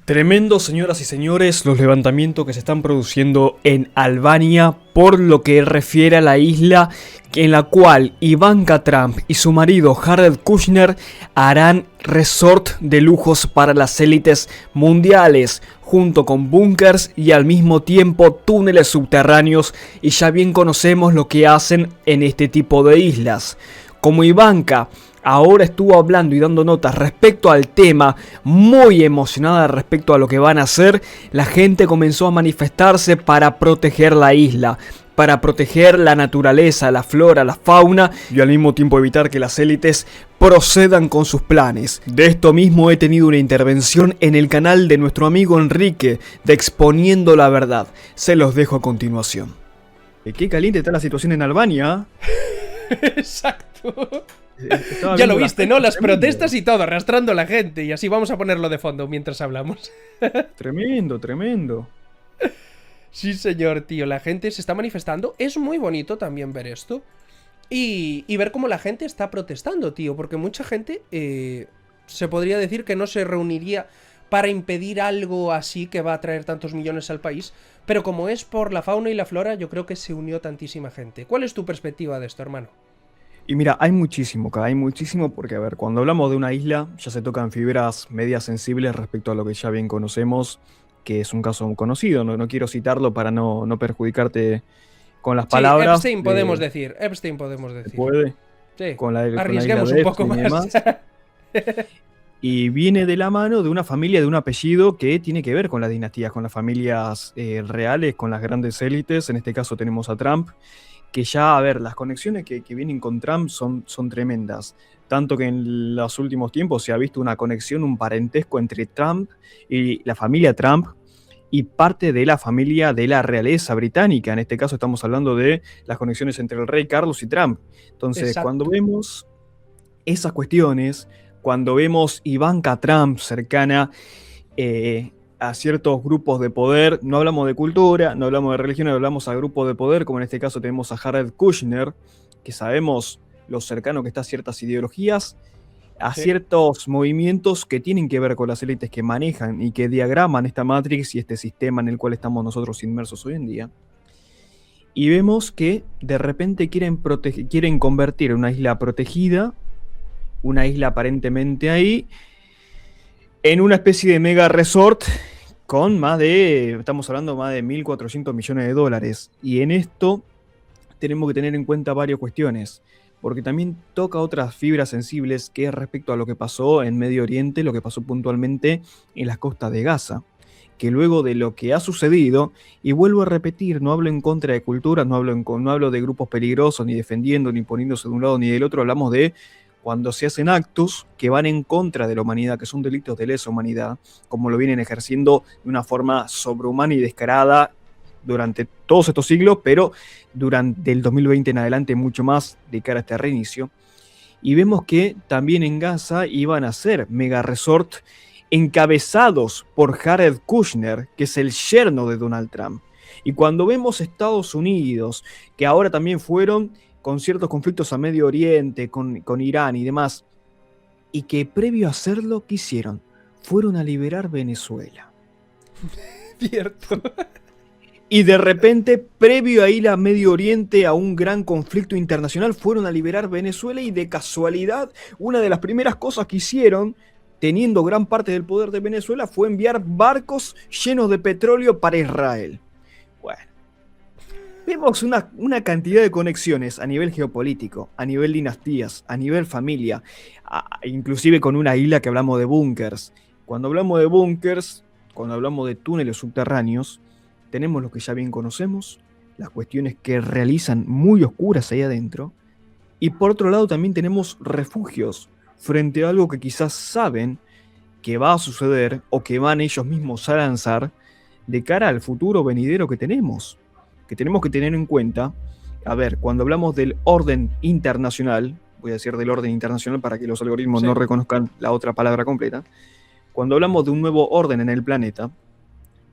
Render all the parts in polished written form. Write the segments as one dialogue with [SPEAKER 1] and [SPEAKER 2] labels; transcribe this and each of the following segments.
[SPEAKER 1] Tremendo, señoras y señores, los levantamientos que se están produciendo en Albania por lo que refiere a la isla en la cual Ivanka Trump y su marido Jared Kushner harán resort de lujos para las élites mundiales, junto con búnkers y al mismo tiempo túneles subterráneos, y ya bien conocemos lo que hacen en este tipo de islas. Como Ivanka ahora estuvo hablando y dando notas respecto al tema, muy emocionada respecto a lo que van a hacer, la gente comenzó a manifestarse para proteger la isla, para proteger la naturaleza, la flora, la fauna y al mismo tiempo evitar que las élites procedan con sus planes. De esto mismo he tenido una intervención en el canal de nuestro amigo Enrique de Exponiendo la Verdad. Se los dejo a continuación. Qué caliente está la situación en Albania.
[SPEAKER 2] Exacto. Ya lo viste, ¿no? Las protestas y todo, arrastrando a la gente. Y así vamos a ponerlo de fondo mientras hablamos.
[SPEAKER 1] Tremendo, tremendo.
[SPEAKER 2] Sí, señor, tío. La gente se está manifestando. Es muy bonito también ver esto. Y ver cómo la gente está protestando, tío. Porque mucha gente se podría decir que no se reuniría para impedir algo así que va a traer tantos millones al país. Pero como es por la fauna y la flora, yo creo que se unió tantísima gente. ¿Cuál es tu perspectiva de esto, hermano?
[SPEAKER 1] Y mira, hay muchísimo porque, a ver, cuando hablamos de una isla, ya se tocan fibras medias sensibles respecto a lo que ya bien conocemos, que es un caso conocido. No quiero citarlo para no perjudicarte con las palabras.
[SPEAKER 2] Epstein podemos decir. Epstein podemos decir.
[SPEAKER 1] ¿Se puede?
[SPEAKER 2] Sí.
[SPEAKER 1] Arriesguemos
[SPEAKER 2] un poco más.
[SPEAKER 1] Y viene de la mano de una familia de un apellido que tiene que ver con las dinastías, con las familias reales, con las grandes élites. En este caso tenemos a Trump, que ya, a ver, las conexiones que vienen con Trump son tremendas. Tanto que en los últimos tiempos se ha visto una conexión, un parentesco entre Trump y la familia Trump y parte de la familia de la realeza británica. En este caso estamos hablando de las conexiones entre el rey Carlos y Trump. Entonces,
[SPEAKER 2] Exacto.
[SPEAKER 1] Cuando vemos esas cuestiones, cuando vemos Ivanka Trump cercana a ciertos grupos de poder, no hablamos de cultura, no hablamos de religión, hablamos a grupos de poder, como en este caso tenemos a Jared Kushner, que sabemos lo cercano que está a ciertas ideologías, a ciertos movimientos que tienen que ver con las élites que manejan y que diagraman esta matrix y este sistema en el cual estamos nosotros inmersos hoy en día. Y vemos que de repente quieren convertir una isla protegida, una isla aparentemente ahí, en una especie de mega resort con estamos hablando más de 1.400 millones de dólares. Y en esto tenemos que tener en cuenta varias cuestiones, porque también toca otras fibras sensibles, que es respecto a lo que pasó en Medio Oriente, lo que pasó puntualmente en las costas de Gaza. Que luego de lo que ha sucedido, y vuelvo a repetir, no hablo en contra de culturas, no hablo de grupos peligrosos, ni defendiendo, ni poniéndose de un lado ni del otro, hablamos de cuando se hacen actos que van en contra de la humanidad, que son delitos de lesa humanidad, como lo vienen ejerciendo de una forma sobrehumana y descarada durante todos estos siglos, pero durante el 2020 en adelante mucho más de cara a este reinicio. Y vemos que también en Gaza iban a ser mega resort encabezados por Jared Kushner, que es el yerno de Donald Trump. Y cuando vemos Estados Unidos, que ahora también fueron con ciertos conflictos a Medio Oriente, con Irán y demás, y que previo a hacerlo, ¿qué hicieron? Fueron a liberar Venezuela.
[SPEAKER 2] Cierto.
[SPEAKER 1] Y de repente, previo a ir a Medio Oriente, a un gran conflicto internacional, fueron a liberar Venezuela, y de casualidad, una de las primeras cosas que hicieron, teniendo gran parte del poder de Venezuela, fue enviar barcos llenos de petróleo para Israel. Bueno, vemos una cantidad de conexiones a nivel geopolítico, a nivel dinastías, a nivel familia, inclusive con una isla que hablamos de búnkers. Cuando hablamos de búnkers, cuando hablamos de túneles subterráneos, tenemos lo que ya bien conocemos, las cuestiones que realizan muy oscuras ahí adentro, y por otro lado también tenemos refugios frente a algo que quizás saben que va a suceder o que van ellos mismos a lanzar de cara al futuro venidero que tenemos que tener en cuenta. A ver, cuando hablamos del orden internacional, voy a decir del orden internacional para que los algoritmos no reconozcan la otra palabra completa, cuando hablamos de un nuevo orden en el planeta,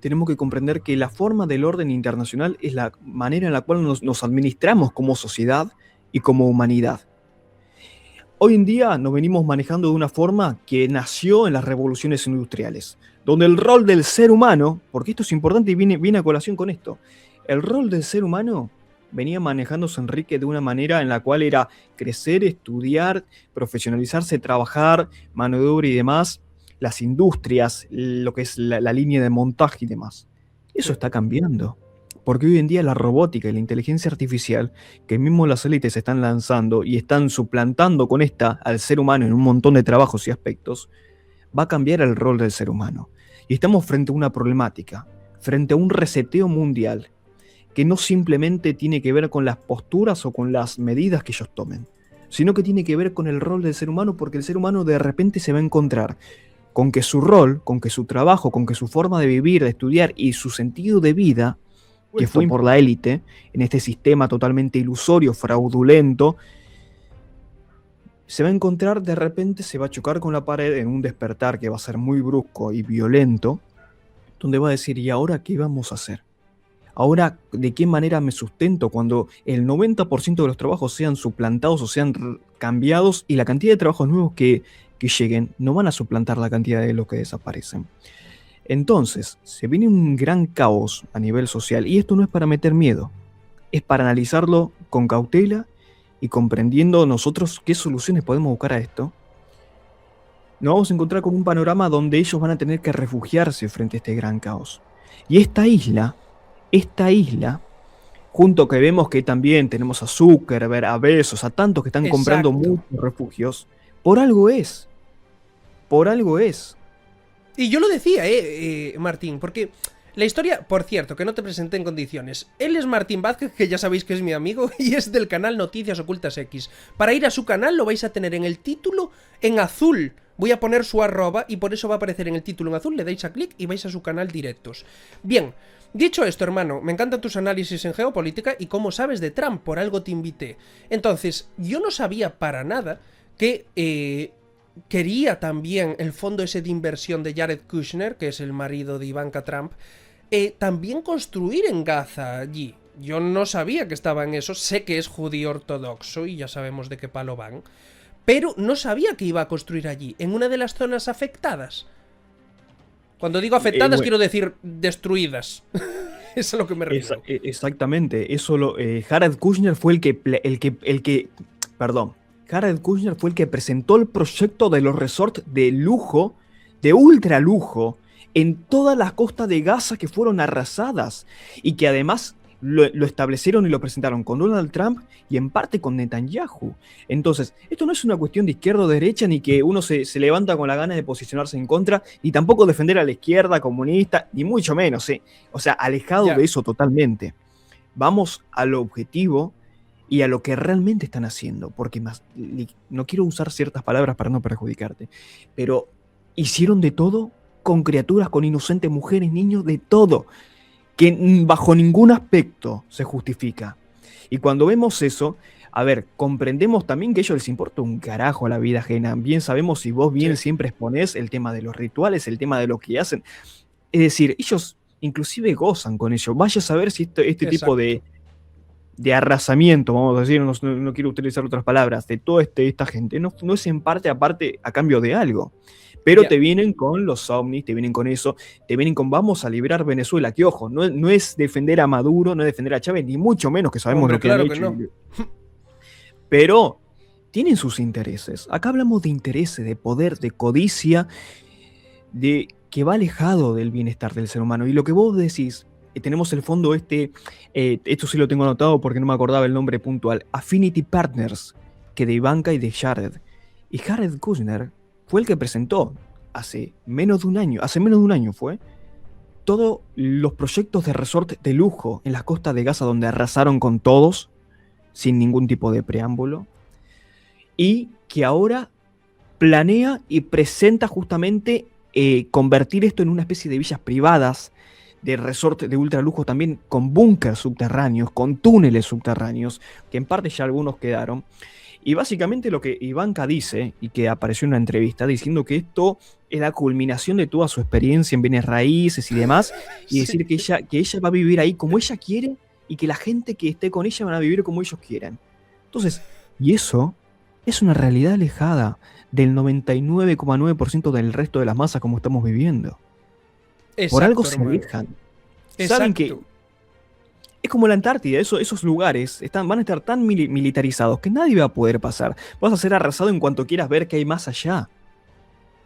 [SPEAKER 1] tenemos que comprender que la forma del orden internacional es la manera en la cual nos administramos como sociedad y como humanidad. Hoy en día nos venimos manejando de una forma que nació en las revoluciones industriales. donde el rol del ser humano, porque esto es importante y viene a colación con esto, el rol del ser humano venía manejándose Enrique de una manera en la cual era crecer, estudiar, profesionalizarse, trabajar, mano de obra y demás, las industrias, lo que es la línea de montaje y demás. Eso
[SPEAKER 2] Sí.
[SPEAKER 1] está cambiando. Porque hoy en día la robótica y la inteligencia artificial, que mismo las élites están lanzando y están suplantando con esta al ser humano en un montón de trabajos y aspectos, va a cambiar el rol del ser humano. Y estamos frente a una problemática, frente a un reseteo mundial, que no simplemente tiene que ver con las posturas o con las medidas que ellos tomen, sino que tiene que ver con el rol del ser humano, porque el ser humano de repente se va a encontrar con que su rol, con que su trabajo, con que su forma de vivir, de estudiar y su sentido de vida, que fue por la élite, en este sistema totalmente ilusorio, fraudulento, se va a encontrar, de repente se va a chocar con la pared en un despertar que va a ser muy brusco y violento, donde va a decir, ¿y ahora qué vamos a hacer? Ahora, ¿de qué manera me sustento cuando el 90% de los trabajos sean suplantados o sean cambiados y la cantidad de trabajos nuevos que lleguen no van a suplantar la cantidad de los que desaparecen? Entonces, se viene un gran caos a nivel social y esto no es para meter miedo, es para analizarlo con cautela y comprendiendo nosotros qué soluciones podemos buscar a esto. Nos vamos a encontrar con un panorama donde ellos van a tener que refugiarse frente a este gran caos. Y esta isla, junto que vemos que también tenemos a Zuckerberg, a Bezos, a tantos que están comprando
[SPEAKER 2] Exacto.
[SPEAKER 1] muchos refugios, por algo es. Por algo es.
[SPEAKER 2] Y yo lo decía, Martín, porque la historia, por cierto, que no te presenté en condiciones. Él es Martín Vázquez, que ya sabéis que es mi amigo, y es del canal Noticias Ocultas X. Para ir a su canal lo vais a tener en el título en azul. Voy a poner su arroba y por eso va a aparecer en el título en azul, le dais a clic y vais a su canal directos. Bien, dicho esto, hermano, me encantan tus análisis en geopolítica y cómo sabes de Trump, por algo te invité. Entonces, yo no sabía para nada que quería también el fondo ese de inversión de Jared Kushner, que es el marido de Ivanka Trump, también construir en Gaza allí. Yo no sabía que estaba en eso, sé que es judío ortodoxo y ya sabemos de qué palo van, pero no sabía que iba a construir allí, en una de las zonas afectadas. Cuando digo afectadas
[SPEAKER 1] Bueno,
[SPEAKER 2] quiero decir destruidas. Es a lo que me refiero.
[SPEAKER 1] exactamente. Jared Kushner fue perdón. Jared Kushner fue el que presentó el proyecto de los resorts de lujo, de ultra lujo, en todas las costas de Gaza que fueron arrasadas y que además lo establecieron y lo presentaron con Donald Trump y en parte con Netanyahu. Entonces, esto no es una cuestión de izquierda o derecha ni que uno se levanta con la gana de posicionarse en contra y tampoco defender a la izquierda comunista, ni mucho menos, ¿eh? O sea, alejado de eso totalmente. Vamos al objetivo y a lo que realmente están haciendo, porque no quiero usar ciertas palabras para no perjudicarte, pero hicieron de todo con criaturas, con inocentes mujeres, niños, de todo, que bajo ningún aspecto se justifica. Y cuando vemos eso, a ver, comprendemos también que a ellos les importa un carajo la vida ajena. Bien sabemos, y vos bien siempre exponés el tema de los rituales, el tema de lo que hacen. Es decir, ellos inclusive gozan con ello. Vaya a saber si este tipo de arrasamiento, vamos a decir, no quiero utilizar otras palabras, de toda esta gente, no es en parte aparte a cambio de algo. Pero te vienen con los ovnis, te vienen con eso, te vienen con vamos a liberar Venezuela, que ojo, no es defender a Maduro, no es defender a Chávez, ni mucho menos que sabemos lo que han hecho.
[SPEAKER 2] No.
[SPEAKER 1] Pero tienen sus intereses. Acá hablamos de intereses, de poder, de codicia, de que va alejado del bienestar del ser humano. Y lo que vos decís, tenemos el fondo esto sí lo tengo anotado porque no me acordaba el nombre puntual, Affinity Partners, que de Ivanka y de Jared. Y Jared Kushner fue el que presentó hace menos de un año fue, todos los proyectos de resort de lujo en las costas de Gaza donde arrasaron con todos, sin ningún tipo de preámbulo, y que ahora planea y presenta justamente convertir esto en una especie de villas privadas, de resort de ultralujo también con búnkers subterráneos, con túneles subterráneos, que en parte ya algunos quedaron. Y básicamente lo que Ivanka dice, y que apareció en una entrevista, diciendo que esto es la culminación de toda su experiencia en bienes raíces y demás, y decir que ella va a vivir ahí como ella quiere, y que la gente que esté con ella van a vivir como ellos quieran. Entonces, y eso es una realidad alejada del 99,9% del resto de las masas como estamos viviendo. Por algo
[SPEAKER 2] Exacto,
[SPEAKER 1] se
[SPEAKER 2] hermano.
[SPEAKER 1] alejan. Saben que
[SPEAKER 2] Exacto.
[SPEAKER 1] es como la Antártida, esos lugares van a estar tan militarizados que nadie va a poder pasar. Vas a ser arrasado en cuanto quieras ver qué hay más allá.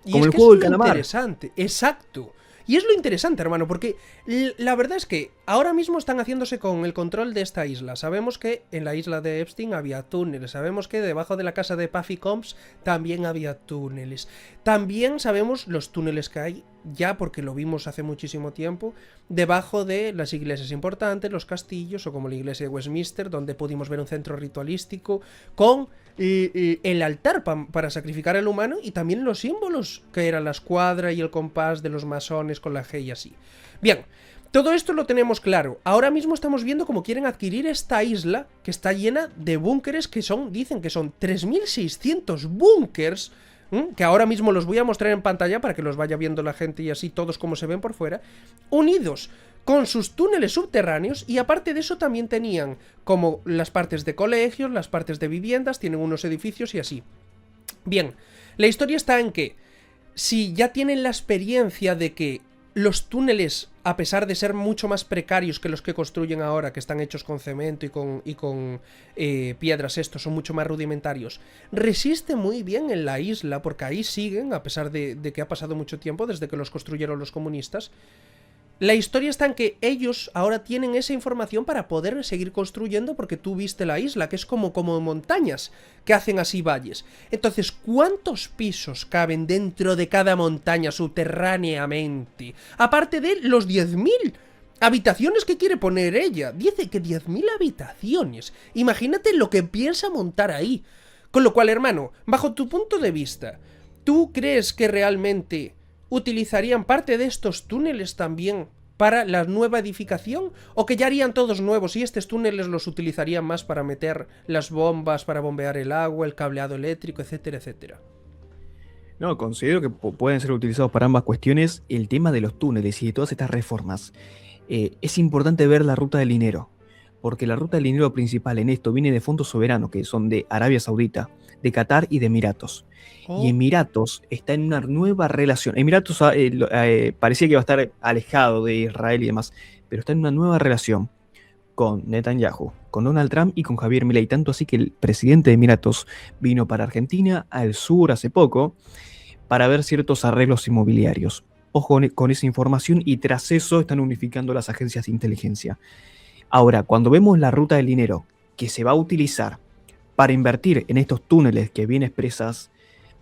[SPEAKER 2] Y
[SPEAKER 1] Como
[SPEAKER 2] es
[SPEAKER 1] el
[SPEAKER 2] que eso
[SPEAKER 1] juego
[SPEAKER 2] es
[SPEAKER 1] del
[SPEAKER 2] lo
[SPEAKER 1] calamar.
[SPEAKER 2] interesante, exacto. Y es lo interesante, hermano, porque la verdad es que ahora mismo están haciéndose con el control de esta isla. Sabemos que en la isla de Epstein había túneles, sabemos que debajo de la casa de Puffy Combs también había túneles. También sabemos los túneles que hay, ya porque lo vimos hace muchísimo tiempo, debajo de las iglesias importantes, los castillos, o como la iglesia de Westminster, donde pudimos ver un centro ritualístico con el altar para sacrificar al humano y también los símbolos, que eran la escuadra y el compás de los masones con la G y así. Bien, todo esto lo tenemos claro. Ahora mismo estamos viendo cómo quieren adquirir esta isla, que está llena de búnkeres, que dicen que son 3600 búnkers, que ahora mismo los voy a mostrar en pantalla para que los vaya viendo la gente y así todos como se ven por fuera, unidos con sus túneles subterráneos, y aparte de eso también tenían como las partes de colegios, las partes de viviendas, tienen unos edificios y así. Bien, la historia está en que si ya tienen la experiencia de que los túneles, a pesar de ser mucho más precarios que los que construyen ahora, que están hechos con cemento y con piedras, estos son mucho más rudimentarios, resiste muy bien en la isla, porque ahí siguen, a pesar de que ha pasado mucho tiempo desde que los construyeron los comunistas. La historia está en que ellos ahora tienen esa información para poder seguir construyendo, porque tú viste la isla, que es como montañas que hacen así valles. Entonces, ¿cuántos pisos caben dentro de cada montaña subterráneamente? Aparte de los 10.000 habitaciones que quiere poner ella. Dice que 10.000 habitaciones. Imagínate lo que piensa montar ahí. Con lo cual, hermano, bajo tu punto de vista, ¿tú crees que realmente utilizarían parte de estos túneles también para la nueva edificación? ¿O que ya harían todos nuevos y estos túneles los utilizarían más para meter las bombas, para bombear el agua, el cableado eléctrico, etcétera, etcétera?
[SPEAKER 1] No, considero que pueden ser utilizados para ambas cuestiones. El tema de los túneles y de todas estas reformas. Es importante ver la ruta del dinero. Porque la ruta del dinero principal en esto viene de fondos soberanos, que son de Arabia Saudita, de Qatar y de Emiratos. Y
[SPEAKER 2] Oh,
[SPEAKER 1] Emiratos está en una nueva relación. Emiratos parecía que iba a estar alejado de Israel y demás, pero está en una nueva relación con Netanyahu, con Donald Trump y con Javier Milei. Tanto así que el presidente de Emiratos vino para Argentina, al sur hace poco, para ver ciertos arreglos inmobiliarios. Ojo con esa información, y tras eso están unificando las agencias de inteligencia. Ahora, cuando vemos la ruta del dinero que se va a utilizar para invertir en estos túneles que bien expresas,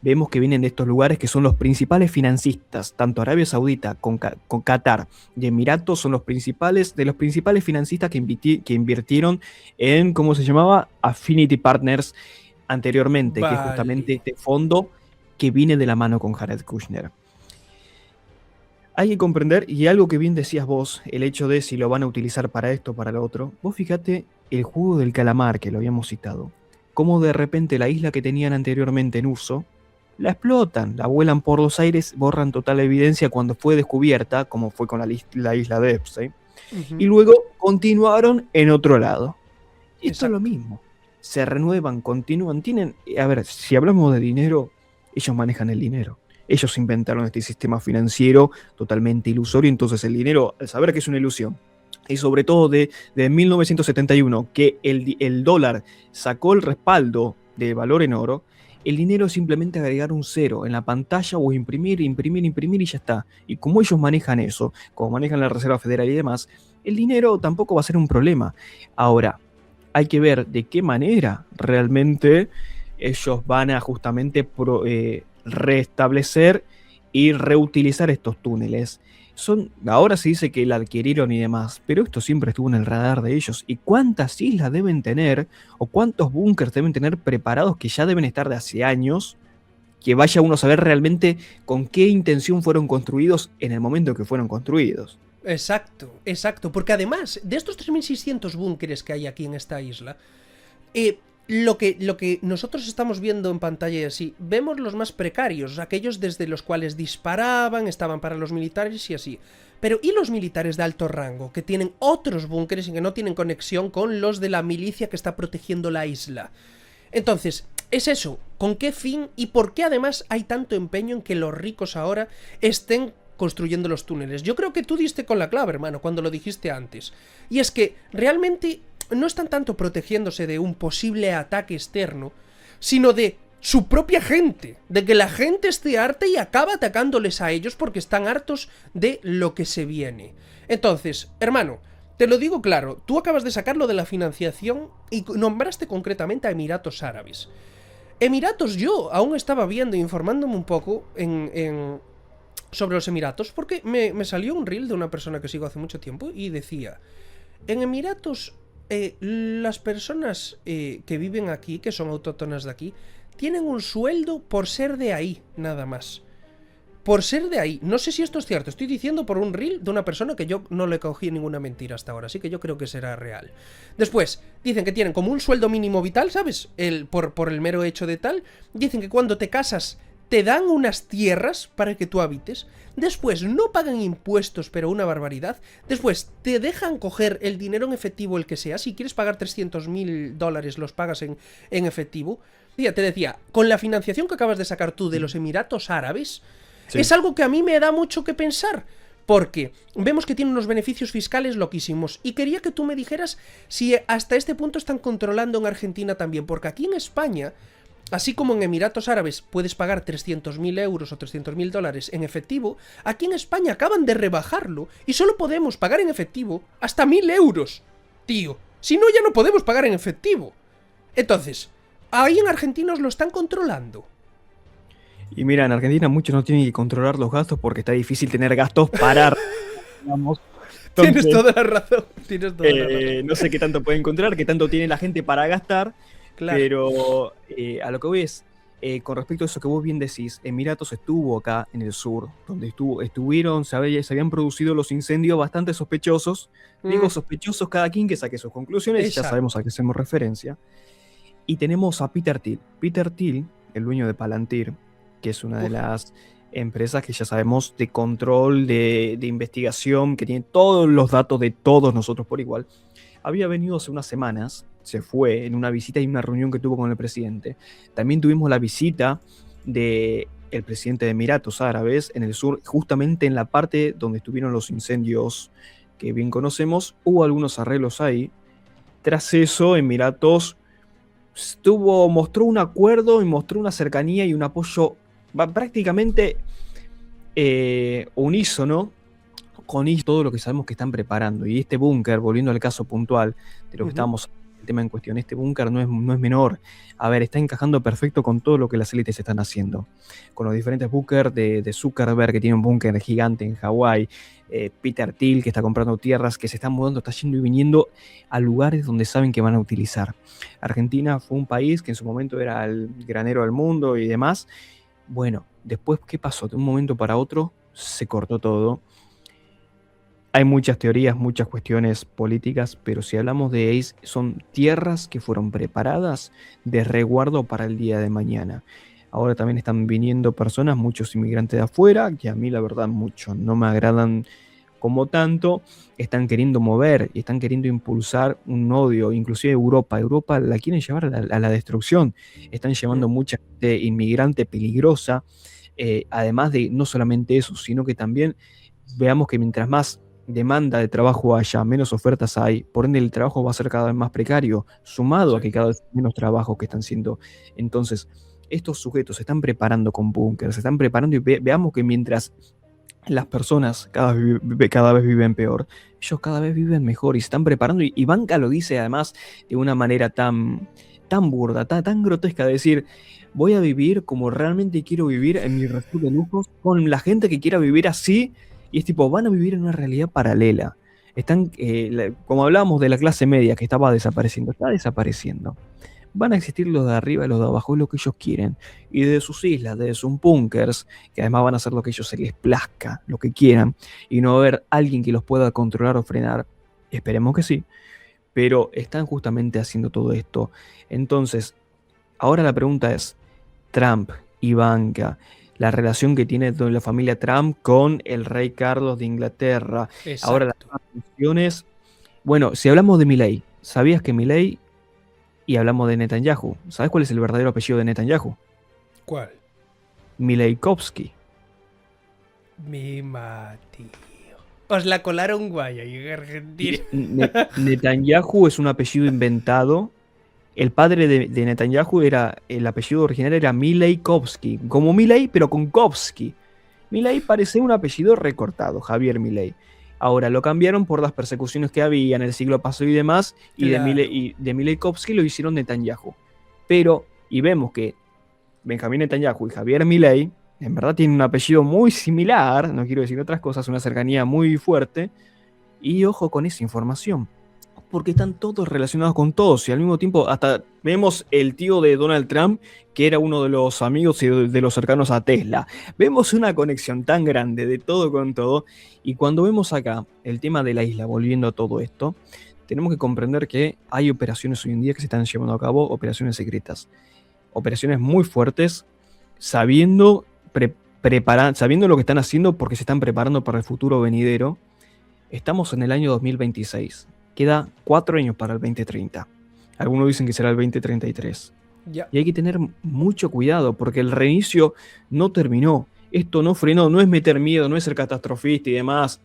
[SPEAKER 1] vemos que vienen de estos lugares que son los principales financistas, tanto Arabia Saudita con Qatar y Emiratos son los principales financistas que invirtieron en, ¿cómo se llamaba? Affinity Partners anteriormente, que es justamente
[SPEAKER 2] vale.
[SPEAKER 1] este fondo que viene de la mano con Jared Kushner. Hay que comprender, y algo que bien decías vos, el hecho de si lo van a utilizar para esto o para lo otro. Vos fíjate el juego del calamar, que lo habíamos citado, cómo de repente la isla que tenían anteriormente en uso, la explotan, la vuelan por los aires, borran total evidencia cuando fue descubierta, como fue con la isla de Epstein, y
[SPEAKER 2] Ujú.
[SPEAKER 1] luego continuaron en otro lado. Y esto es lo
[SPEAKER 2] Exacto.
[SPEAKER 1] mismo, se renuevan, continúan, tienen, a ver, si hablamos de dinero, ellos manejan el dinero. Ellos inventaron este sistema financiero totalmente ilusorio, entonces el dinero, al saber que es una ilusión, y sobre todo de 1971, que el dólar sacó el respaldo de valor en oro, el dinero es simplemente agregar un cero en la pantalla o imprimir, imprimir, imprimir y ya está. Y como ellos manejan eso, como manejan la Reserva Federal y demás, el dinero tampoco va a ser un problema. Ahora, hay que ver de qué manera realmente ellos van a justamente restablecer y reutilizar estos túneles. Ahora se dice que la adquirieron y demás, pero esto siempre estuvo en el radar de ellos. ¿Y cuántas islas deben tener o cuántos búnkers deben tener preparados que ya deben estar de hace años? Que vaya uno a saber realmente con qué intención fueron construidos en el momento que fueron construidos.
[SPEAKER 2] Exacto, exacto. Porque además, de estos 3600 búnkeres que hay aquí en esta isla, lo que nosotros estamos viendo en pantalla y así, vemos los más precarios, aquellos desde los cuales disparaban, estaban para los militares y así. Pero ¿y los militares de alto rango, que tienen otros búnkeres y que no tienen conexión con los de la milicia que está protegiendo la isla? Entonces, es eso, ¿con qué fin y por qué además hay tanto empeño en que los ricos ahora estén construyendo los túneles. Yo creo que tú diste con la clave, hermano, cuando lo dijiste antes. Y es que realmente no están tanto protegiéndose de un posible ataque externo, sino de su propia gente, de que la gente esté harta y acaba atacándoles a ellos porque están hartos de lo que se viene. Entonces, hermano, te lo digo claro, tú acabas de sacarlo de la financiación y nombraste concretamente a Emiratos Árabes. Emiratos, yo aún estaba viendo, informándome un poco sobre los Emiratos, porque me salió un reel de una persona que sigo hace mucho tiempo y decía, en Emiratos, las personas que viven aquí, que son autóctonas de aquí, tienen un sueldo por ser de ahí, nada más. Por ser de ahí. No sé si esto es cierto, estoy diciendo por un reel de una persona que yo no le cogí ninguna mentira hasta ahora, así que yo creo que será real. Después, dicen que tienen como un sueldo mínimo vital, ¿sabes? Por el mero hecho de tal. Dicen que cuando te casas te dan unas tierras para que tú habites. Después no pagan impuestos, pero una barbaridad. Después te dejan coger el dinero en efectivo, el que sea. Si quieres pagar $300.000, los pagas en efectivo. Te decía, con la financiación que acabas de sacar tú de los Emiratos Árabes, sí, es algo que a mí me da mucho que pensar. Porque vemos que tiene unos beneficios fiscales loquísimos. Y quería que tú me dijeras si hasta este punto están controlando en Argentina también. Porque aquí en España, así como en Emiratos Árabes puedes pagar 300.000 euros o $300.000 en efectivo, aquí en España acaban de rebajarlo y solo podemos pagar en efectivo hasta 1.000 euros. Tío, si no ya no podemos pagar en efectivo. Entonces, ahí en Argentina os lo están controlando.
[SPEAKER 1] Y mira, en Argentina muchos no tienen que controlar los gastos porque está difícil tener gastos para... digamos. Entonces,
[SPEAKER 2] tienes toda la razón. Tienes toda la razón.
[SPEAKER 1] No sé qué tanto puede encontrar, qué tanto tiene la gente para gastar, claro. Pero a lo que voy es, con respecto a eso que vos bien decís, Emiratos estuvo acá en el sur, donde se habían producido los incendios bastante sospechosos. Digo sospechosos, cada quien que saque sus conclusiones. Exacto. Ya sabemos a qué hacemos referencia. Y tenemos a Peter Thiel. Peter Thiel, el dueño de Palantir, que es una de las empresas que ya sabemos de control, de investigación, que tiene todos los datos de todos nosotros por igual, había venido hace unas semanas, se fue en una visita y una reunión que tuvo con el presidente. También tuvimos la visita del presidente de Emiratos Árabes en el sur, justamente en la parte donde estuvieron los incendios que bien conocemos. Hubo algunos arreglos ahí. Tras eso, Emiratos mostró un acuerdo y mostró una cercanía y un apoyo prácticamente unísono con todo lo que sabemos que están preparando. Y este búnker, volviendo al caso puntual de lo que estábamos el tema en cuestión, este búnker no es menor. A ver, está encajando perfecto con todo lo que las élites están haciendo. Con los diferentes búnkers de Zuckerberg, que tiene un búnker gigante en Hawái, Peter Thiel, que está comprando tierras, que se están mudando, está yendo y viniendo a lugares donde saben que van a utilizar. Argentina fue un país que en su momento era el granero del mundo y demás. Bueno, después, ¿qué pasó? De un momento para otro se cortó todo. Hay muchas teorías, muchas cuestiones políticas, pero si hablamos de ACE, son tierras que fueron preparadas de resguardo para el día de mañana. Ahora también están viniendo personas, muchos inmigrantes de afuera, que a mí la verdad mucho no me agradan como tanto. Están queriendo mover y están queriendo impulsar un odio, inclusive Europa. Europa la quieren llevar a la destrucción. Están llevando mucha gente inmigrante peligrosa. Además de no solamente eso, sino que también veamos que mientras más demanda de trabajo haya, menos ofertas hay, por ende el trabajo va a ser cada vez más precario, sumado a que cada vez hay menos trabajos que están siendo. Entonces, estos sujetos se están preparando con búnkers, se están preparando y veamos que mientras las personas cada vez viven peor, ellos cada vez viven mejor y se están preparando. Y Banca lo dice además de una manera tan burda, tan grotesca, de decir: voy a vivir como realmente quiero vivir en mi refugio de lujos, con la gente que quiera vivir así. Y es tipo, van a vivir en una realidad paralela. Están, como hablábamos de la clase media que estaba desapareciendo, está desapareciendo. Van a existir los de arriba y los de abajo, es lo que ellos quieren. Y desde sus islas, desde sus bunkers, que además van a hacer lo que ellos se les plazca, lo que quieran, y no va a haber alguien que los pueda controlar o frenar. Esperemos que sí. Pero están justamente haciendo todo esto. Entonces, ahora la pregunta es, Trump, Ivanka, la relación que tiene la familia Trump con el rey Carlos de Inglaterra. Exacto. Ahora las funciones. Bueno, si hablamos de Milei, ¿sabías que Milei, y hablamos de Netanyahu, ¿sabes cuál es el verdadero apellido de Netanyahu?
[SPEAKER 2] ¿Cuál?
[SPEAKER 1] Milejkovski.
[SPEAKER 2] Mima, tío. Os la colaron guay ahí en Argentina.
[SPEAKER 1] Netanyahu es un apellido inventado. El padre de Netanyahu era, el apellido original era Milei Kovsky, como Milei, pero con Kovsky. Milei parece un apellido recortado, Javier Milei. Ahora lo cambiaron por las persecuciones que había en el siglo pasado y demás, y
[SPEAKER 2] Claro.
[SPEAKER 1] de Milei Kovsky lo hicieron Netanyahu. Pero, y vemos que Benjamín Netanyahu y Javier Milei, en verdad tienen un apellido muy similar, no quiero decir otras cosas, una cercanía muy fuerte, y ojo con esa información porque están todos relacionados con todos y al mismo tiempo hasta vemos el tío de Donald Trump que era uno de los amigos y de los cercanos a Tesla. Vemos una conexión tan grande de todo con todo y cuando vemos acá el tema de la isla, volviendo a todo esto, tenemos que comprender que hay operaciones hoy en día que se están llevando a cabo, operaciones secretas, operaciones muy fuertes, sabiendo, sabiendo lo que están haciendo porque se están preparando para el futuro venidero. Estamos en el año 2026. Queda 4 años para el 2030. Algunos dicen que será el 2033.
[SPEAKER 2] Ya.
[SPEAKER 1] Y hay que tener mucho cuidado porque el reinicio no terminó. Esto no frenó, no es meter miedo, no es ser catastrofista y demás.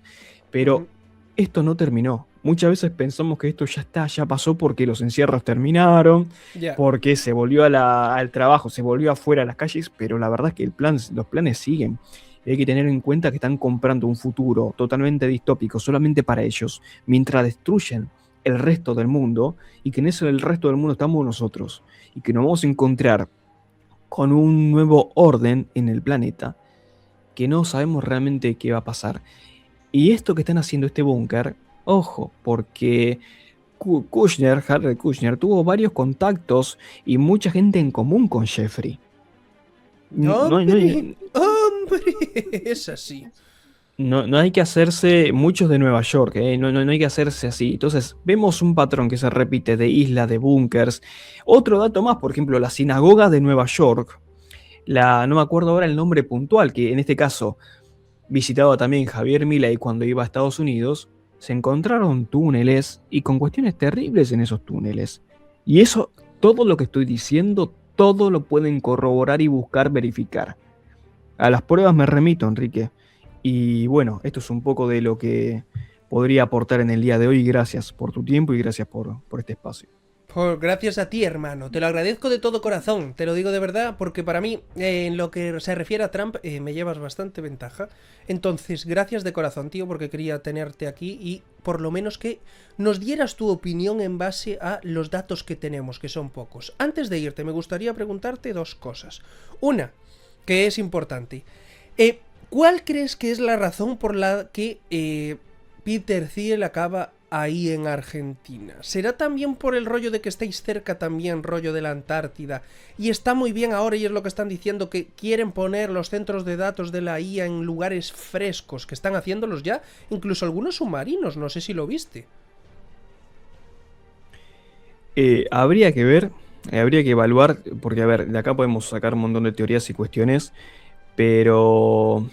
[SPEAKER 1] Pero esto no terminó. Muchas veces pensamos que esto ya está, ya pasó porque los encierros terminaron,
[SPEAKER 2] Ya.
[SPEAKER 1] porque se volvió al trabajo, se volvió afuera a las calles, pero la verdad es que los planes siguen. Y hay que tener en cuenta que están comprando un futuro totalmente distópico solamente para ellos, mientras destruyen el resto del mundo, y que en eso el resto del mundo estamos nosotros, y que nos vamos a encontrar con un nuevo orden en el planeta, que no sabemos realmente qué va a pasar. Y esto que están haciendo este búnker, ojo, porque Kushner, Jared Kushner, tuvo varios contactos y mucha gente en común con Jeffrey. No, no,
[SPEAKER 2] ¡Hombre! ¡Hombre! Es así.
[SPEAKER 1] no hay que hacerse muchos de Nueva York, no hay que hacerse así. Entonces, vemos un patrón que se repite de islas, de búnkers. Otro dato más, por ejemplo, la sinagoga de Nueva York, no me acuerdo ahora el nombre puntual, que en este caso visitaba también Javier Milei cuando iba a Estados Unidos, se encontraron túneles y con cuestiones terribles en esos túneles. Y eso, todo lo que estoy diciendo, todo lo pueden corroborar y buscar verificar. A las pruebas me remito, Enrique. Y bueno, esto es un poco de lo que podría aportar en el día de hoy. Gracias por tu tiempo y gracias por este espacio.
[SPEAKER 2] Pues gracias a ti, hermano. Te lo agradezco de todo corazón. Te lo digo de verdad, porque para mí, en lo que se refiere a Trump, me llevas bastante ventaja. Entonces, gracias de corazón, tío, porque quería tenerte aquí y por lo menos que nos dieras tu opinión en base a los datos que tenemos, que son pocos. Antes de irte, me gustaría preguntarte dos cosas. Una, que es importante. ¿Cuál crees que es la razón por la que Peter Thiel acaba ahí en Argentina? ¿Será también por el rollo de que estáis cerca también, rollo de la Antártida? Y está muy bien ahora, y es lo que están diciendo, que quieren poner los centros de datos de la IA en lugares frescos, que están haciéndolos ya, incluso algunos submarinos, no sé si lo viste.
[SPEAKER 1] Habría que ver, habría que evaluar, porque a ver, de acá podemos sacar un montón de teorías y cuestiones, pero...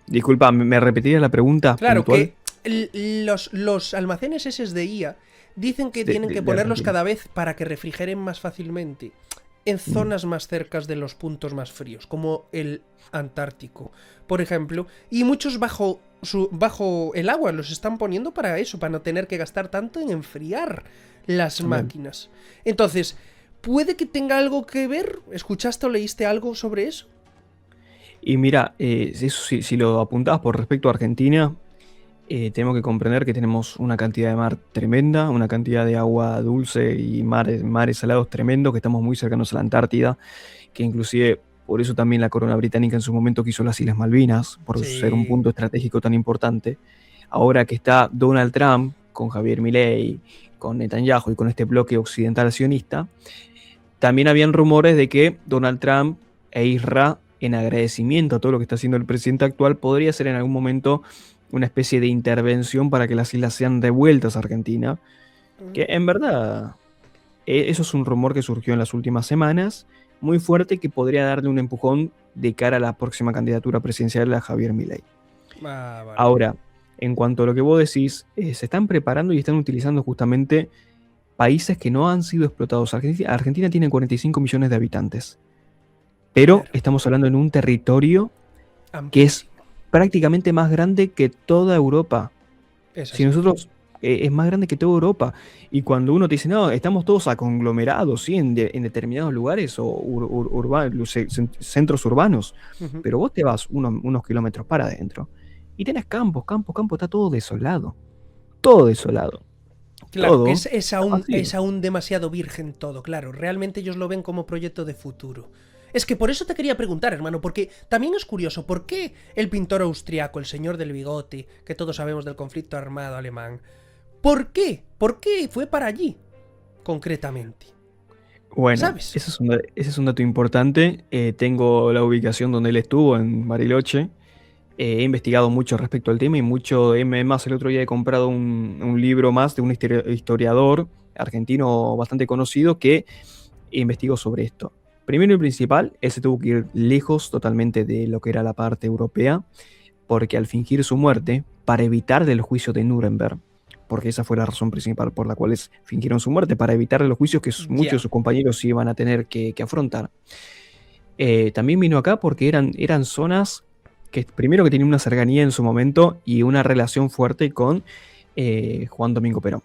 [SPEAKER 1] disculpa, ¿me repetirías la pregunta
[SPEAKER 2] Claro
[SPEAKER 1] puntual?
[SPEAKER 2] que los almacenes esos de IA dicen que tienen que
[SPEAKER 1] De
[SPEAKER 2] ponerlos
[SPEAKER 1] Argentina.
[SPEAKER 2] cada vez para que refrigeren más fácilmente en zonas más cercas de los puntos más fríos, como el Antártico, por ejemplo, y muchos bajo el agua los están poniendo para eso, para no tener que gastar tanto en enfriar las
[SPEAKER 1] También.
[SPEAKER 2] máquinas. Entonces, ¿puede que tenga algo que ver? ¿Escuchaste o leíste algo sobre eso?
[SPEAKER 1] Y mira, eso, si lo apuntabas por respecto a Argentina, tenemos que comprender que tenemos una cantidad de mar tremenda, una cantidad de agua dulce y mares salados tremendos, que estamos muy cercanos a la Antártida, que inclusive por eso también la corona británica en su momento quiso las Islas Malvinas, por ser un
[SPEAKER 2] Sí.
[SPEAKER 1] punto estratégico tan importante. Ahora que está Donald Trump con Javier Milei, con Netanyahu y con este bloque occidental sionista, también habían rumores de que Donald Trump e Israel, en agradecimiento a todo lo que está haciendo el presidente actual, podría ser en algún momento una especie de intervención para que las islas sean devueltas a Argentina. Que en verdad, eso es un rumor que surgió en las últimas semanas, muy fuerte, que podría darle un empujón de cara a la próxima candidatura presidencial a Javier Milei.
[SPEAKER 2] Ah, vale.
[SPEAKER 1] Ahora, en cuanto a lo que vos decís, se están preparando y están utilizando justamente países que no han sido explotados. Argentina tiene 45 millones de habitantes, pero
[SPEAKER 2] Claro.
[SPEAKER 1] estamos hablando en un territorio que es
[SPEAKER 2] Amplísimo.
[SPEAKER 1] prácticamente más grande que toda Europa.
[SPEAKER 2] Es
[SPEAKER 1] Si
[SPEAKER 2] así.
[SPEAKER 1] nosotros, es más grande que toda Europa. Y cuando uno te dice, no, estamos todos aconglomerados, ¿sí? En determinados lugares o centros urbanos.
[SPEAKER 2] Ujú.
[SPEAKER 1] Pero vos te vas unos kilómetros para adentro y tenés campos, campos, campos, está todo desolado. Todo desolado.
[SPEAKER 2] Claro, que
[SPEAKER 1] Todo
[SPEAKER 2] es
[SPEAKER 1] está
[SPEAKER 2] aún,
[SPEAKER 1] vacío.
[SPEAKER 2] es aún demasiado virgen todo, claro. Realmente ellos lo ven como proyecto de futuro. Es que por eso te quería preguntar, hermano, porque también es curioso, ¿por qué el pintor austriaco, el señor del bigote, que todos sabemos del conflicto armado alemán, ¿por qué? ¿Por qué fue para allí, concretamente?
[SPEAKER 1] Bueno,
[SPEAKER 2] ¿Sabes?
[SPEAKER 1] ese es un dato importante. Tengo la ubicación donde él estuvo, en Bariloche. He investigado mucho respecto al tema y mucho, más el otro día he comprado un libro más de un historiador argentino bastante conocido que investigó sobre esto. Primero y principal, él se tuvo que ir lejos totalmente de lo que era la parte europea, porque al fingir su muerte, para evitar el juicio de Nuremberg, porque esa fue la razón principal por la cual fingieron su muerte, para evitar los juicios que muchos de
[SPEAKER 2] Ya.
[SPEAKER 1] sus compañeros iban a tener que afrontar. También vino acá porque eran zonas que primero que tenían una cercanía en su momento y una relación fuerte con Juan Domingo Perón,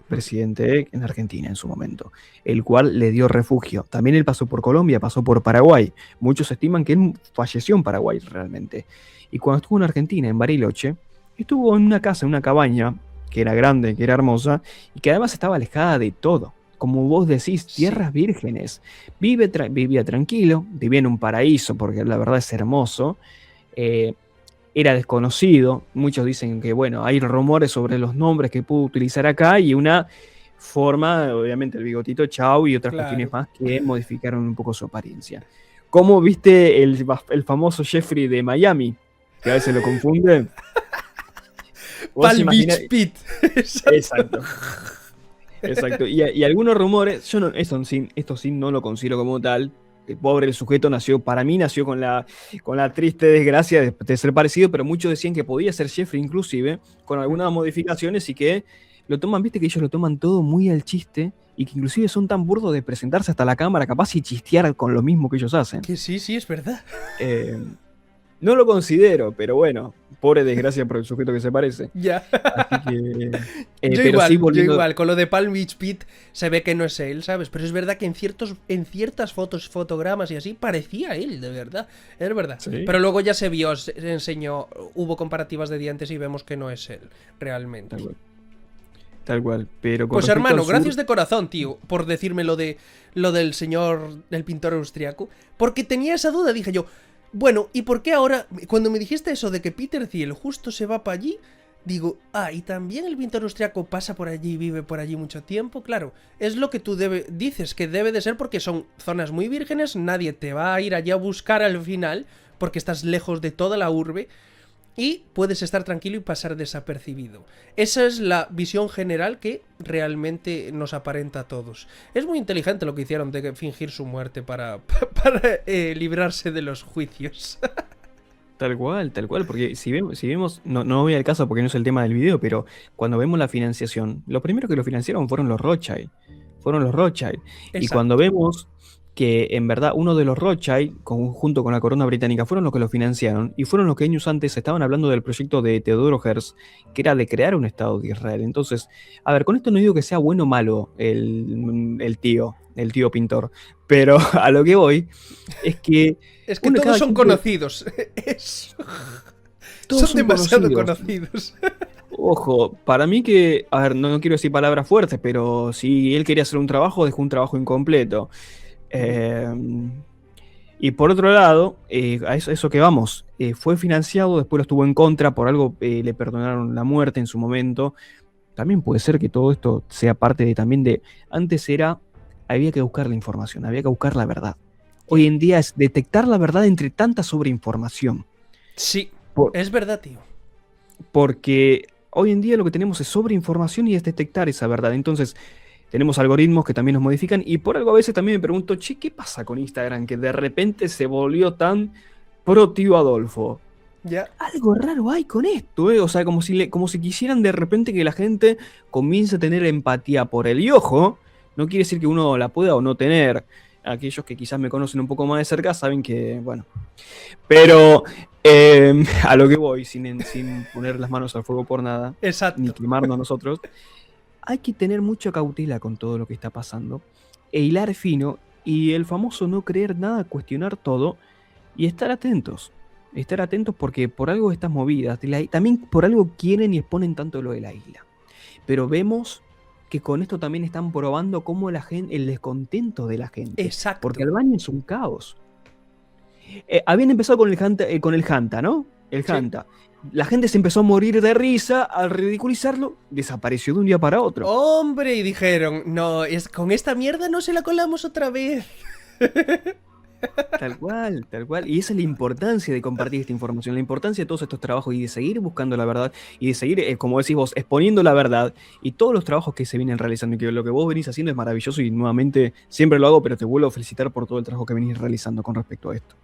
[SPEAKER 1] presidente en Argentina en su momento, el cual le dio refugio. También él pasó por Colombia, pasó por Paraguay. Muchos estiman que él falleció en Paraguay realmente. Y cuando estuvo en Argentina, en Bariloche, estuvo en una casa, en una cabaña, que era grande, que era hermosa, y que además estaba alejada de todo. Como vos decís,
[SPEAKER 2] Sí.
[SPEAKER 1] tierras vírgenes. Vivía tranquilo, vivía en un paraíso, porque la verdad es hermoso. Eh, Era desconocido. Muchos dicen que, bueno, hay rumores sobre los nombres que pudo utilizar acá y una forma, obviamente, el bigotito chau y otras cuestiones
[SPEAKER 2] Claro.
[SPEAKER 1] más que modificaron un poco su apariencia. ¿Cómo viste el famoso Jeffrey de Miami? Que a veces lo confunde. Vos
[SPEAKER 2] Pal
[SPEAKER 1] imaginás.
[SPEAKER 2] Beach Pit. Exacto.
[SPEAKER 1] Exacto, exacto. Y algunos rumores, yo no, esto sí no lo considero como tal. El pobre el sujeto nació, para mí nació con la triste desgracia de ser parecido, pero muchos decían que podía ser Jeffrey inclusive, con algunas modificaciones y que lo toman, viste que ellos lo toman todo muy al chiste y que inclusive son tan burdos de presentarse hasta la cámara capaz y chistear con lo mismo que ellos hacen.
[SPEAKER 2] Que sí, sí, es verdad.
[SPEAKER 1] Eh, no lo considero, pero bueno, pobre desgracia por el sujeto que se parece.
[SPEAKER 2] Ya.
[SPEAKER 1] Así que,
[SPEAKER 2] Yo
[SPEAKER 1] pero sí
[SPEAKER 2] igual, yo
[SPEAKER 1] volviendo,
[SPEAKER 2] igual. Con lo de Palm Beach Pit se ve que no es él, ¿sabes? Pero es verdad que en ciertas fotos, fotogramas y así, parecía él, de verdad. Es verdad.
[SPEAKER 1] sí,
[SPEAKER 2] Pero luego ya se vio, se enseñó, hubo comparativas de dientes y vemos que no es él, realmente.
[SPEAKER 1] tal cual, tal cual. Pero con
[SPEAKER 2] Pues
[SPEAKER 1] respecto al
[SPEAKER 2] hermano,
[SPEAKER 1] sur,
[SPEAKER 2] gracias de corazón, tío, por decirme lo del señor, del pintor austriaco. Porque tenía esa duda, dije yo, bueno, ¿y por qué ahora, cuando me dijiste eso de que Peter Thiel justo se va para allí, digo, y también el pintor austriaco pasa por allí, vive por allí mucho tiempo? Claro, es lo que tú dices, que debe de ser porque son zonas muy vírgenes, nadie te va a ir allí a buscar al final, porque estás lejos de toda la urbe, y puedes estar tranquilo y pasar desapercibido. Esa es la visión general que realmente nos aparenta a todos. Es muy inteligente lo que hicieron de fingir su muerte para librarse de los juicios.
[SPEAKER 1] tal cual, porque si vemos, no, no voy al caso porque no es el tema del video, pero cuando vemos la financiación, lo primero que lo financiaron fueron los Rothschild, fueron los Rothschild. Y cuando
[SPEAKER 2] Exacto.
[SPEAKER 1] vemos que en verdad uno de los Rothschild, junto con la corona británica, fueron los que lo financiaron y fueron los que años antes estaban hablando del proyecto de Teodoro Herzl, que era de crear un Estado de Israel. Entonces, a ver, con esto no digo que sea bueno o malo el tío pintor, pero a lo que voy es que
[SPEAKER 2] Es que
[SPEAKER 1] uno,
[SPEAKER 2] todos
[SPEAKER 1] cada
[SPEAKER 2] son
[SPEAKER 1] quien
[SPEAKER 2] conocidos.
[SPEAKER 1] todos
[SPEAKER 2] Son
[SPEAKER 1] son
[SPEAKER 2] demasiado
[SPEAKER 1] conocidos.
[SPEAKER 2] conocidos.
[SPEAKER 1] Ojo, para mí que, a ver, no quiero decir palabras fuertes, pero si él quería hacer un trabajo, dejó un trabajo incompleto. Eh, y por otro lado, a eso que vamos, fue financiado, después lo estuvo en contra, por algo le perdonaron la muerte en su momento. También puede ser que todo esto sea parte de también de, antes había que buscar la información, había que buscar la verdad. Hoy
[SPEAKER 2] Ya.
[SPEAKER 1] en día es detectar la verdad entre tanta sobreinformación.
[SPEAKER 2] Sí,
[SPEAKER 1] Por-
[SPEAKER 2] es verdad, tío.
[SPEAKER 1] porque hoy en día lo que tenemos es sobreinformación y es detectar esa verdad. Entonces, tenemos algoritmos que también nos modifican y por algo a veces también me pregunto, che, ¿qué pasa con Instagram? Que de repente se volvió tan pro tío Adolfo.
[SPEAKER 2] Ya.
[SPEAKER 1] Algo raro hay con esto, ¿eh? O sea, como si quisieran de repente que la gente comience a tener empatía por él. Y ojo, no quiere decir que uno la pueda o no tener. aquellos que quizás me conocen un poco más de cerca saben que, bueno. Pero a lo que voy, sin poner las manos al fuego por nada, ni
[SPEAKER 2] Exacto.
[SPEAKER 1] quemarnos nosotros, hay que tener mucha cautela con todo lo que está pasando, e hilar fino, y el famoso no creer nada, cuestionar todo, y estar atentos. Estar atentos porque por algo estas movidas, también por algo quieren y exponen tanto lo de la isla. Pero vemos que con esto también están probando cómo la gente, el descontento de la gente. Porque
[SPEAKER 2] Exacto.
[SPEAKER 1] Albania es un caos. Habían empezado con el Hanta, ¿no? El
[SPEAKER 2] Sí.
[SPEAKER 1] Hanta. La gente se empezó a morir de risa al ridiculizarlo, desapareció de un día para otro.
[SPEAKER 2] Hombre, y dijeron, no, con esta mierda no se la colamos otra vez.
[SPEAKER 1] Tal cual, tal cual. Y esa es la importancia de compartir esta información, la importancia de todos estos trabajos y de seguir buscando la verdad y de seguir, como decís vos, exponiendo la verdad y todos los trabajos que se vienen realizando y que lo que vos venís haciendo es maravilloso y nuevamente siempre lo hago, pero te vuelvo a felicitar por todo el trabajo que venís realizando con respecto a esto.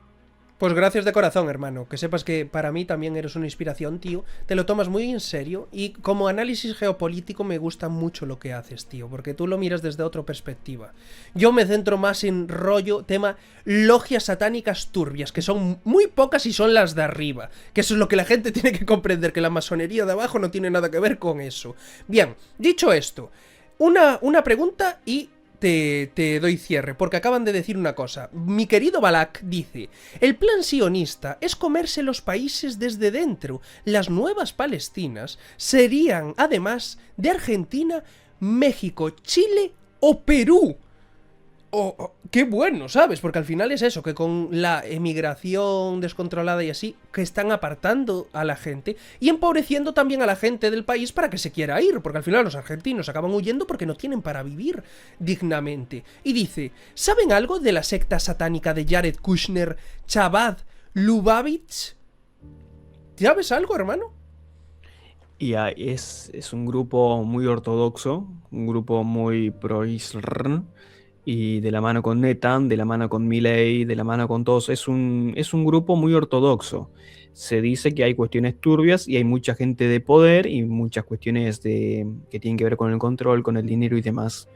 [SPEAKER 2] Pues gracias de corazón, hermano. Que sepas que para mí también eres una inspiración, tío. Te lo tomas muy en serio y como análisis geopolítico me gusta mucho lo que haces, tío, porque tú lo miras desde otra perspectiva. Yo me centro más en rollo, tema logias satánicas turbias, que son muy pocas y son las de arriba. Que eso es lo que la gente tiene que comprender, que la masonería de abajo no tiene nada que ver con eso. Bien, dicho esto, una pregunta y te doy cierre, porque acaban de decir una cosa. Mi querido Balak dice: el plan sionista es comerse los países desde dentro. Las nuevas Palestinas serían, además de Argentina, México, Chile o Perú. Qué bueno, ¿sabes? Porque al final es eso, que con la emigración descontrolada y así, que están apartando a la gente y empobreciendo también a la gente del país para que se quiera ir, porque al final los argentinos acaban huyendo porque no tienen para vivir dignamente. Y dice, ¿saben algo de la secta satánica de Jared Kushner, Chabad Lubavitch? ¿Sabes algo, hermano?
[SPEAKER 1] Y es un grupo muy ortodoxo, un grupo muy pro-Israel, y de la mano con Netan, de la mano con Milei, de la mano con todos, es un grupo muy ortodoxo. Se dice que hay cuestiones turbias y hay mucha gente de poder y muchas cuestiones que tienen que ver con el control, con el dinero y demás.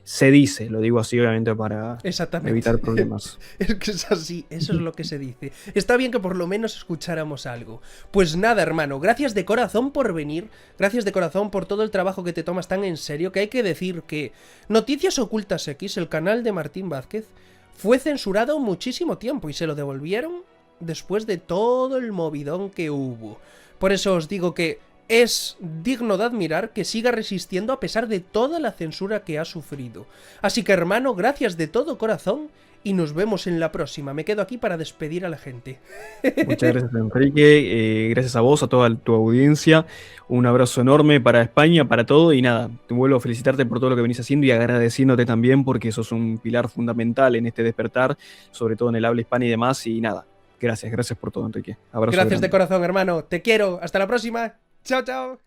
[SPEAKER 1] Se dice, lo digo así obviamente para
[SPEAKER 2] Exactamente.
[SPEAKER 1] evitar problemas.
[SPEAKER 2] Es que es así, eso es lo que se dice. Está bien que por lo menos escucháramos algo. Pues nada, hermano, gracias de corazón por venir, gracias de corazón por todo el trabajo que te tomas tan en serio, que hay que decir que Noticias Ocultas X, el canal de Martín Vázquez, fue censurado muchísimo tiempo y se lo devolvieron después de todo el movidón que hubo. Por eso os digo que es digno de admirar que siga resistiendo a pesar de toda la censura que ha sufrido. Así que, hermano, gracias de todo corazón y nos vemos en la próxima. Me quedo aquí para despedir a la gente.
[SPEAKER 1] Muchas gracias, Enrique. Gracias a vos, a toda tu audiencia. Un abrazo enorme para España, para todo. Y nada, te vuelvo a felicitarte por todo lo que venís haciendo y agradeciéndote también porque sos un pilar fundamental en este despertar, sobre todo en el habla hispana y demás. Y nada, gracias por todo, Enrique. Abrazo
[SPEAKER 2] Gracias de
[SPEAKER 1] grande.
[SPEAKER 2] corazón, hermano. Te quiero. Hasta la próxima. Chao, chao.